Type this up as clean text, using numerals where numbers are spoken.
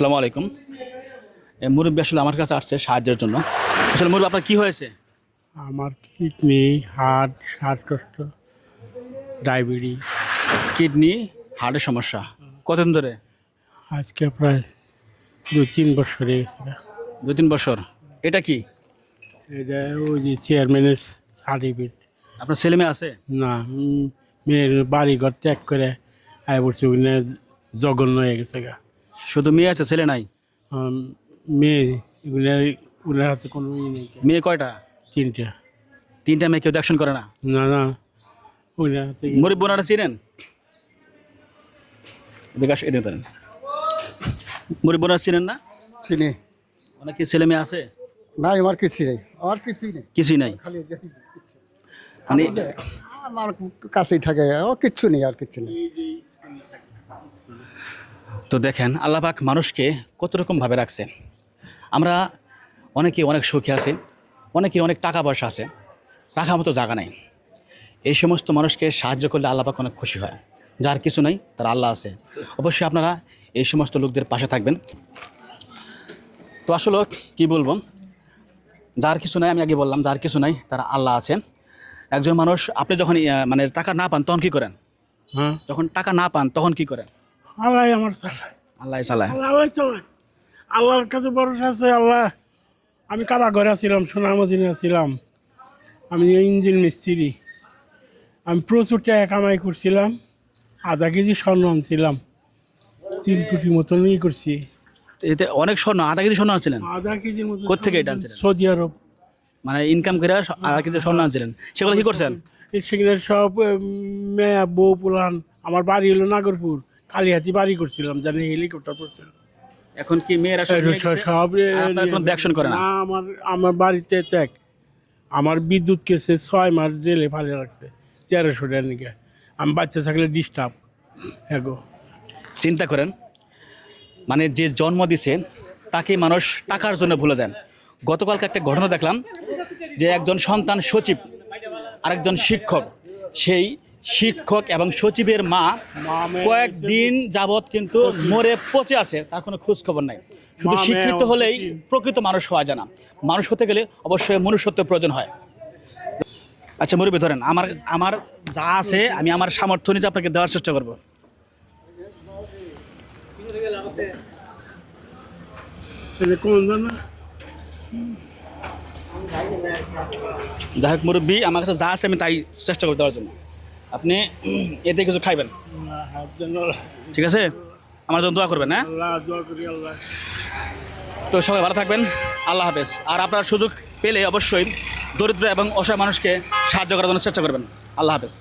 আসসালামু আলাইকুম। মুরব্বী আসলে আমার কাছে আসছে সাহায্যের জন্য। আসলে মুরব্বী আপনার কি হয়েছে? আমার কিডনি, হার্ট, শ্বাসকষ্ট, ডায়াবেটিস। কিডনি, হার্টের সমস্যা। কতদিন ধরে? আজকে প্রায় 2-3 বছর হয়ে গেছে। 2-3 বছর। এটা কি? এটা ওই যে চেয়ারম্যানের সার্টিফিকেট। আপনার ছেলে মেয়ে আছে? না, মেয়ের বাড়ি ঘর ত্যাগ করে আয় বলছে ওখানে জঘন্য হয়ে গেছে গা। শুধু মেয়ে আছে, ছেলে নাই? মেয়ে ওনার হাতে কোনো নেই। মেয়ে কয়টা? 3টা। 3টা মেয়ে, কেউ অ্যাকশন করে না? না না, ওনার হাতে মুরব্বী ওনারা চিনেন? এদিকে ধরেন। মুরব্বী ওনারা চিনেন না? চিনি ওনার কি ছেলে মেয়ে আছে? নাই, আমার কিছু নেই, আমার কিছুই নেই, কিছুই নাই। খালি মানে আমার কাছেই থাকে, আমার কিচ্ছু নেই, আর কিচ্ছু নেই। তো দেখেন আল্লাহ পাক মানুষকে কত রকমভাবে রাখছে। আমরা অনেকে অনেক সুখে আছি, অনেকে অনেক টাকা পয়সা আছে, রাখার মতো জায়গা নেই। এই সমস্ত মানুষকে সাহায্য করলে আল্লাহ পাক অনেক খুশি হয়। যার কিছু নাই তার আল্লাহ আছে, অবশ্যই আপনারা এই সমস্ত লোকদের পাশে থাকবেন। তো আসলে কি বলবো, যার কিছু নাই, আমি আগে বললাম যার কিছু নাই তার আল্লাহ আছে। একজন মানুষ, আপনি যখন মানে টাকা না পান তখন কি করেন? হ্যাঁ, যখন টাকা না পান তখন কি করেন? আল্লাহ আমার চালায়, আল্লাহ চালায়। আল্লাহ চালায়। আল্লাহর কাছে ভরসা আছে। আল্লাহ, আমি কারাগারে ছিলাম, সোনামদিনে ছিলাম, আমি ইঞ্জিন মিস্ত্রি। আমি প্রচুর টাকা কামাই করছিলাম, 0.5 কেজি স্বর্ণ আনছিলাম, 3 কোটি মতন করছি। এতে অনেক স্বর্ণ, 0.5 কেজি স্বর্ণ আনছিলেন? 0.5 কেজির মতো। কোত্থেকে এটা আনছিলেন? সৌদি আরব। মানে ইনকাম করে 0.5 কেজি স্বর্ণ আনছিলেন, সেগুলো কি করছেন? সেখানে সব মেয়ে বউ পুলান। আমার বাড়ি হলো নাগরপুর, কালিহাতি বাড়ি করছিলাম, জানি হেলিকপ্টার পড়ছিল। এখন কি মেয়েরা সব নিয়ে গেছে? সব আর আপনারা কোনো দেখশন করে না? আমার আমার বাড়িতে ত্যাগ। আমার বিদ্যুৎ কেসে 6 মাস জেলে ফালে রাখছে 1300 টাকা নিকে। আমি বাচ্চা থাকলে ডিস্টার্ব। হ্যাঁ গো, চিন্তা করেন, মানে যে জন্ম দিছে তাকে মানুষ টাকার জন্য ভুলে যান। গতকালকে একটা ঘটনা দেখলাম যে একজন সন্তান সচিব, আরেকজন শিক্ষক। সেই শিক্ষক এবং সচিবের মা কয়েকদিন যাবৎ কিন্তু মরে পচে আছে, তার কোনো খোঁজ খবর নাই। শুধু শিক্ষিত হলেই প্রকৃত মানুষ হওয়া যায় না, মানুষ হতে গেলে অবশ্যই মনুষ্যত্বের প্রয়োজন হয়। আচ্ছা মুরব্বী ধরেন, আমার যা আছে আমি আমার সামর্থ্য অনুযায়ী আপনাকে দেওয়ার চেষ্টা করবো। কোন জানা যাই হোক মুরব্বী, আমার কাছে যা আছে আমি তাই চেষ্টা করে দেওয়ার জন্য। আপনি এতে কিছু খাইবেন, ঠিক আছে? আমার জন্য দোয়া করবেন, হ্যাঁ? আল্লাহ দোয়া করি। আল্লাহ তো সবাই ভালো থাকবেন, আল্লাহ হাফেজ। আর আপনার সুযোগ পেলে অবশ্যই দরিদ্র এবং অসহায় মানুষকে সাহায্য করার জন্য চেষ্টা করবেন। আল্লাহ হাফেজ।